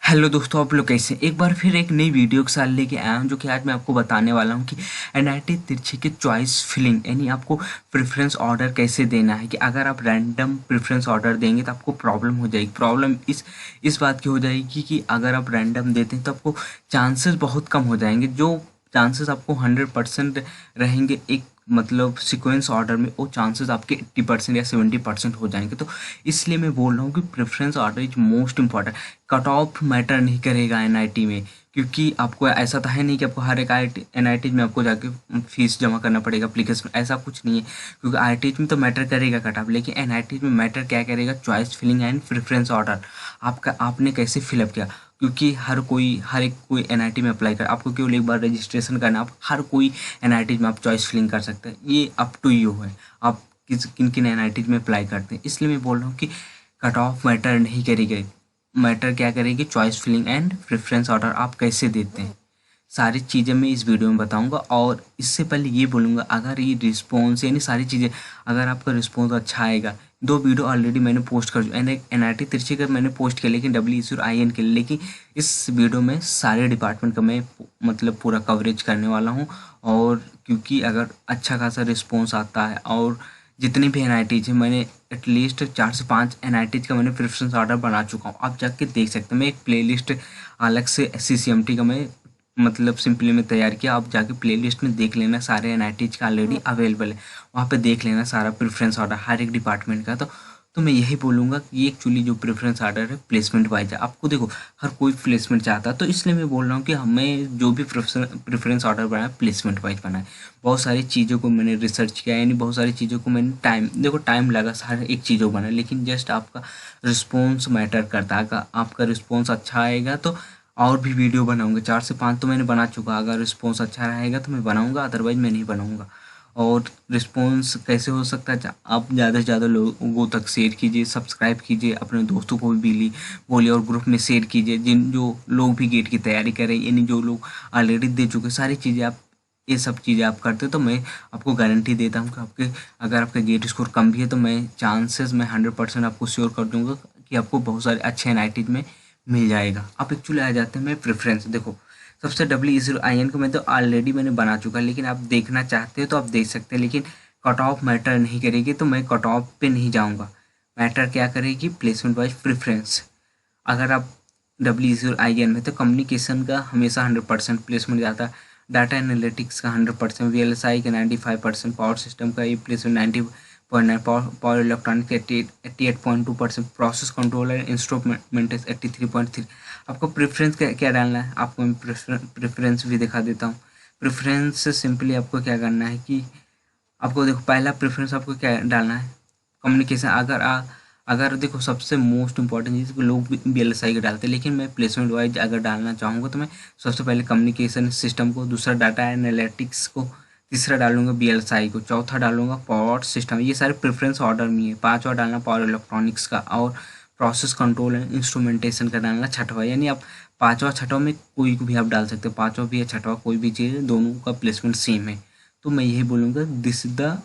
Hello दोस्तों, आप लोग कैसे हैं? एक बार फिर एक नई वीडियो के साथ लेके आया हूँ, जो कि आज मैं आपको बताने वाला हूँ कि एनआईटी तिरछी के चॉइस फिलिंग यानी आपको प्रेफरेंस ऑर्डर कैसे देना है। कि अगर आप रैंडम प्रेफरेंस ऑर्डर देंगे तो आपको प्रॉब्लम हो जाएगी। प्रॉब्लम इस बात की हो जाएगी कि अगर आप रैंडम देते हैं तो आपको चांसेस बहुत कम हो जाएंगे। जो चांसेस आपको 100% रहेंगे एक मतलब सीक्वेंस ऑर्डर में, वो चांसेस आपके 80% या 70% हो जाएंगे। तो इसलिए मैं बोल रहा हूँ कि preference order is most important. Cut off matter नहीं करेगा एनआईटी में, क्योंकि आपको ऐसा तो है नहीं कि आपको हर एक एनआईटी में आपको जाके फीस जमा करना पड़ेगा एप्लीकेशन, ऐसा कुछ नहीं है। क्योंकि आईआईटी में तो मैटर करेगा कट ऑफ, लेकिन एनआईटी में मैटर क्या करेगा? Choice filling and preference order. आपका आपने कैसे फिलअप किया, क्योंकि हर एक कोई एनआईटी में अप्लाई कर, आपको केवल एक बार रजिस्ट्रेशन करना। आप हर कोई एनआईटी में आप चॉइस फिलिंग कर सकते हैं। ये अप टू यू है, आप किन किन एनआईटी में अप्लाई करते हैं। इसलिए मैं बोल रहा हूँ कि कट ऑफ मैटर नहीं करेगी। मैटर क्या करेगी? Choice filling and preference order आप कैसे देते हैं, सारी चीज़ें मैं इस वीडियो में बताऊंगा। और इससे पहले ये बोलूँगा, अगर ये रिस्पॉन्स यानी सारी चीज़ें, अगर आपका रिस्पॉन्स अच्छा आएगा। दो वीडियो ऑलरेडी मैंने पोस्ट कर एनआईटी तिरछी का मैंने पोस्ट किया, लेकिन WSUR-IN के लिए। लेकिन इस वीडियो में सारे डिपार्टमेंट का मैं मतलब पूरा कवरेज करने वाला हूँ। और क्योंकि अगर अच्छा खासा रिस्पॉन्स आता है, और जितनी भी एनआईटीज हैं, मैंने एटलीस्ट 4 से 5 एनआईटीज का मैंने प्रेफरेंस ऑर्डर बना चुका हूँ। आप जाके देख सकते हैं। मैं एक प्लेलिस्ट अलग से CCMT का मैं मतलब सिंपली में तैयार किया। आप जाके प्लेलिस्ट में देख लेना, सारे एनआईटीज का ऑलरेडी अवेलेबल है। वहाँ पे देख लेना सारा प्रेफरेंस ऑर्डर हर एक डिपार्टमेंट का। तो मैं यही बोलूँगा कि ये एक्चुअली जो प्रेफरेंस ऑर्डर है प्लेसमेंट वाइज है। आपको देखो, हर कोई प्लेसमेंट चाहता है, तो इसलिए मैं बोल रहा हूँ कि हमें जो भी प्रेफरेंस ऑर्डर बनाए प्लेसमेंट वाइज बनाए। बहुत सारी चीज़ों को मैंने रिसर्च किया, यानी बहुत सारी चीज़ों को मैंने टाइम लगा हर एक चीज़ों को बनाए, लेकिन जस्ट आपका रिस्पॉन्स मैटर करता है। अगर आपका रिस्पॉन्स अच्छा आएगा तो और भी वीडियो बनाऊंगा। 4 से 5 तो मैंने बना चुका। अगर रिस्पॉन्स अच्छा रहेगा तो मैं बनाऊंगा, अदरवाइज मैं नहीं बनाऊंगा। और रिस्पॉन्स कैसे हो सकता है? आप ज़्यादा से ज़्यादा लोगों तक शेयर कीजिए, सब्सक्राइब कीजिए, अपने दोस्तों को भी बोलिए, और ग्रुप में शेयर कीजिए। जो लोग भी गेट की तैयारी कर रहे हैं, यानी जो लोग ऑलरेडी दे चुके, सारी चीज़ें आप ये सब चीज़ें आप करते हो, तो मैं आपको गारंटी देता हूँ कि अगर आपका गेट स्कोर कम भी है तो मैं 100% आपको श्योर कर दूंगा कि आपको बहुत सारे अच्छे एनआईटीज में मिल जाएगा। आप एक्चुअली आ जाते हैं मैं प्रेफरेंस। देखो, सबसे WSUR-IN को मैं तो ऑलरेडी मैंने बना चुका, लेकिन आप देखना चाहते हो तो आप देख सकते हैं। लेकिन कट ऑफ मैटर नहीं करेगी, तो मैं कट ऑफ पे नहीं जाऊंगा। मैटर क्या करेगी? Placement wise preference. अगर आप WSUR-IN में, तो कम्युनिकेशन का हमेशा 100% प्लेसमेंट जाता है। डाटा एनालिटिक्स का 100%, VLSI का 95%, पावर सिस्टम का ये placement 90.9, power electronics 88.2%, process controller instrument 83.3। आपको प्रेफरेंस क्या डालना है? आपको मैं प्रेफरेंस भी दिखा देता हूँ। प्रेफरेंस से सिंपली आपको क्या करना है कि आपको देखो, पहला प्रेफरेंस आपको क्या डालना है? कम्युनिकेशन। अगर देखो, सबसे मोस्ट इंपॉर्टेंट चीज़ को लोग VLSI का डालते हैं, लेकिन मैं प्लेसमेंट वाइज अगर डालना चाहूँगा तो मैं सबसे पहले कम्युनिकेशन सिस्टम को, दूसरा डाटा एनालिटिक्स को, तीसरा डालूंगा VLSI को, चौथा डालूंगा पावर सिस्टम। ये सारे प्रेफरेंस ऑर्डर में है। पांचवा डालना पावर इलेक्ट्रॉनिक्स का, और प्रोसेस कंट्रोल एंड इंस्ट्रूमेंटेशन का डालना छठवा। यानी आप पांचवा छठवा में कोई को भी आप डाल सकते हो, पांचवा भी या छठवा कोई भी चीज़, दोनों का प्लेसमेंट सेम है। तो मैं यही बोलूँगा, this is the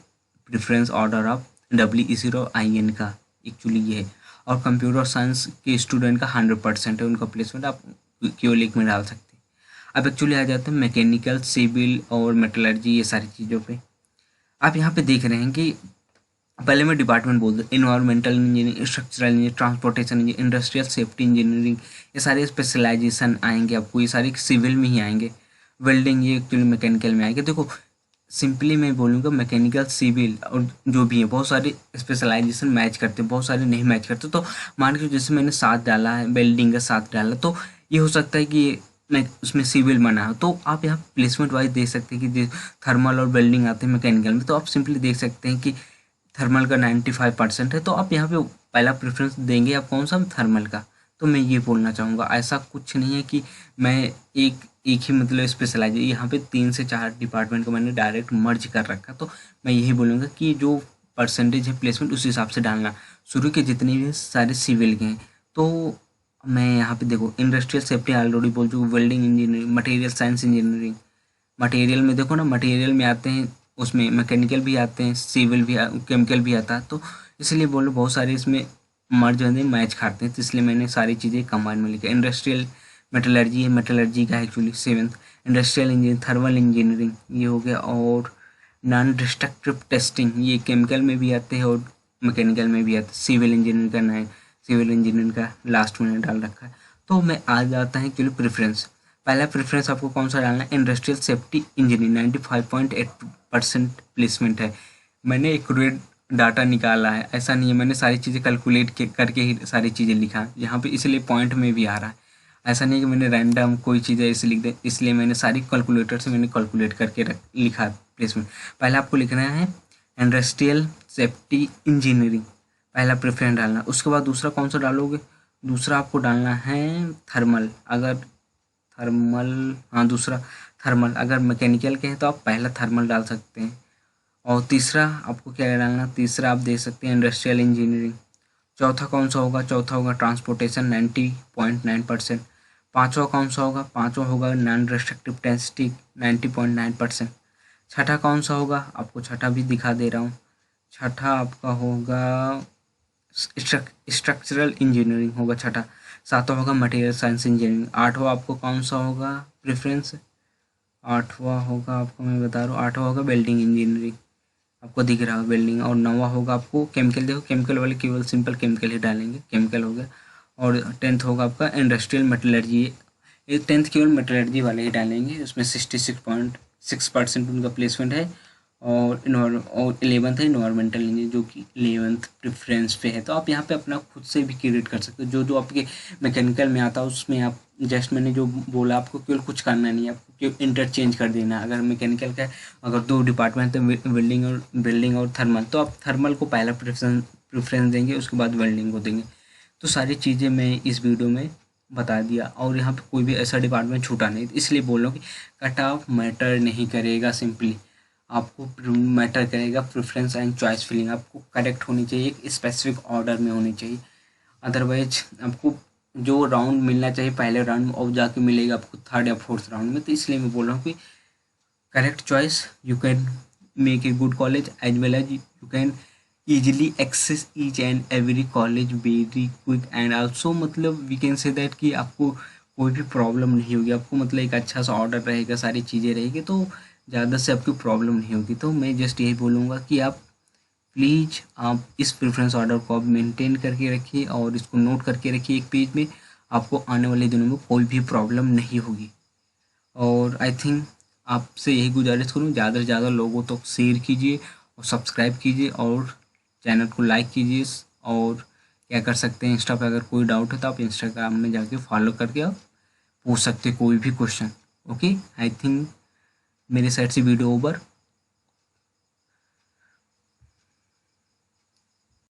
preference order of WSUR-IN का एक्चुअली ये है। और कंप्यूटर साइंस के स्टूडेंट का 100% है उनका प्लेसमेंट, आप केवल एक में डाल सकते हैं। अब एक्चुअली आ जाते हैं मैकेनिकल, सिविल और मेटलर्जी, ये सारी चीज़ों पे। आप यहाँ पे देख रहे हैं कि पहले मैं डिपार्टमेंट बोल दूँ, environmental engineering, structural engineering, transportation engineering, industrial safety engineering, ये सारे स्पेशलाइजेशन आएंगे आपको। ये सारे सिविल में ही आएंगे। वेल्डिंग ये एक्चुअली मैकेनिकल में आएंगे। देखो, सिंपली मैं बोलूँगा, मैकेनिकल, सिविल और जो भी है, बहुत सारे स्पेशलाइजेशन मैच करते हैं, बहुत सारे नहीं मैच करते। तो मान के जैसे मैंने 7 डाला है, वेल्डिंग का 7 डाला, तो ये हो सकता है कि मैं उसमें सिविल बना हो। तो आप यहाँ प्लेसमेंट वाइज देख सकते हैं कि थर्मल और वेल्डिंग आते हैं मैकेनिकल में, तो आप सिंपली देख सकते हैं कि थर्मल का 95% है, तो आप यहाँ पे पहला प्रेफरेंस देंगे आप कौन सा? थर्मल का। तो मैं ये बोलना चाहूँगा, ऐसा कुछ नहीं है कि मैं एक एक ही मतलब स्पेशलाइज, यहाँ पे 3 से 4 डिपार्टमेंट को मैंने डायरेक्ट मर्ज कर रखा। तो मैं यही बोलूँगा कि जो परसेंटेज है प्लेसमेंट, उस हिसाब से डालना। शुरू के जितने भी सारे सिविल के हैं, तो मैं यहाँ पे देखो, इंडस्ट्रियल सेफ्टी ऑलरेडी बोल चुका, welding engineering, material science engineering. Material में देखो ना, मटेरियल में आते हैं, उसमें मैकेनिकल भी आते हैं, सिविल भी केमिकल भी आता है। तो इसलिए बोलो, बहुत सारे इसमें मर्ज होते मैच खाते हैं, तो इसलिए मैंने सारी चीज़ें कंबाइन में लिखा। इंडस्ट्रियल मेटलर्जी है, मेटलर्जी का actually 7th। Industrial engineering, thermal engineering ये हो गया। और नॉन डिस्ट्रक्टिव टेस्टिंग ये केमिकल में भी आते हैं और मैकेनिकल में भी आते हैं। सिविल इंजीनियरिंग का नया, सिविल इंजीनियरिंग का लास्ट में डाल रखा है। तो मैं आ जाता है एक्चुअली प्रेफरेंस। पहला प्रेफरेंस आपको कौन सा डालना है, इंडस्ट्रियल सेफ्टी इंजीनियरिंग 95.8% प्लेसमेंट है। मैंने एक्यूरेट डाटा निकाला है, ऐसा नहीं है मैंने सारी चीज़ें कैलकुलेट करके ही सारी चीज़ें लिखा यहाँ पे, इसलिए पॉइंट में भी आ रहा है। ऐसा नहीं है कि मैंने रैंडम कोई चीज़ें ऐसे लिख दे, इसलिए मैंने सारी कैलकुलेटर से मैंने कैलकुलेट करके लिखा प्लेसमेंट। पहले आपको लिखना है इंडस्ट्रियल सेफ्टी इंजीनियरिंग, पहला प्रेफरेंस डालना। उसके बाद दूसरा कौन सा डालोगे, दूसरा आपको डालना है थर्मल। अगर थर्मल, हाँ दूसरा थर्मल, अगर मैकेनिकल के हैं तो आप पहला थर्मल डाल सकते हैं। और तीसरा आपको क्या डालना, तीसरा आप दे सकते हैं इंडस्ट्रियल इंजीनियरिंग। चौथा कौन सा होगा, चौथा होगा ट्रांसपोर्टेशन 90.9%। पाँचवा कौन सा होगा, पाँचवा होगा नॉन डिस्ट्रक्टिव टेस्टिंग 90.9%। छठा कौन सा होगा, आपको छठा भी दिखा दे रहा हूँ। छठा आपका होगा स्ट्रक्चरल इंजीनियरिंग होगा छठा। सातवां होगा मटेरियल साइंस इंजीनियरिंग। आठवां आपको कौन सा होगा प्रेफरेंस, आठवां होगा आपको मैं बता रहा हूँ, आठवां होगा बिल्डिंग इंजीनियरिंग, आपको दिख रहा है बिल्डिंग। और नौवां होगा आपको केमिकल, देखो केमिकल वाले केवल सिंपल केमिकल ही डालेंगे, केमिकल हो गया। और 10th होगा आपका इंडस्ट्रियल मेटलर्जी, ये 10th केवल मेटलर्जी वाले ही डालेंगे, उसमें 66.6% उनका प्लेसमेंट है। और 11th है इन्वायरमेंटल इंजीनियरिंग, जो कि 11th प्रेफरेंस पे है। तो आप यहाँ पे अपना खुद से भी क्रिएट कर सकते हो, जो जो आपके मैकेनिकल में आता है उसमें आप जस्ट मैंने जो बोला आपको केवल कुछ करना नहीं है, आपको केवल इंटरचेंज कर देना है। अगर मैकेनिकल का है, अगर 2 डिपार्टमेंट है बिल्डिंग और थर्मल, तो आप थर्मल को पहला प्रेफरेंस देंगे, उसके बाद वेल्डिंग को देंगे। तो सारी चीज़ें मैं इस वीडियो में बता दिया, और यहाँ पे कोई भी ऐसा डिपार्टमेंट छूटा नहीं, इसलिए बोल रहा हूँ कि कट ऑफ मैटर नहीं करेगा, सिंपली आपको मैटर करेगा प्रेफरेंस एंड चॉइस फिलिंग। आपको करेक्ट होनी चाहिए, एक स्पेसिफिक ऑर्डर में होनी चाहिए। अदरवाइज आपको जो राउंड मिलना चाहिए पहले राउंड में, और जाके मिलेगा आपको 3rd या 4th राउंड में। तो इसलिए मैं बोल रहा हूँ कि correct choice, you can make a good college as well as you can easily access each and every college very quick and also मतलब we can say that कि आपको कोई भी प्रॉब्लम नहीं होगी। आपको मतलब एक अच्छा सा ऑर्डर रहेगा, सारी चीज़ें रहेगी, तो ज़्यादा से आपकी प्रॉब्लम नहीं होगी। तो मैं जस्ट यही बोलूँगा कि आप प्लीज़ आप इस प्रेफरेंस ऑर्डर को आप मेंटेन करके रखिए और इसको नोट करके रखिए एक पेज में, आपको आने वाले दिनों में कोई भी प्रॉब्लम नहीं होगी। और आई थिंक आपसे यही गुजारिश करूँ, ज़्यादा से ज़्यादा लोगों तक शेयर कीजिए और सब्सक्राइब कीजिए और चैनल को लाइक कीजिए। और क्या कर सकते हैं, इंस्टा पे अगर कोई डाउट है तो आप इंस्टाग्राम में जाके फॉलो करके आप पूछ सकते हैं कोई भी क्वेश्चन। ओके, आई थिंक मेरे साइड से वीडियो ओवर।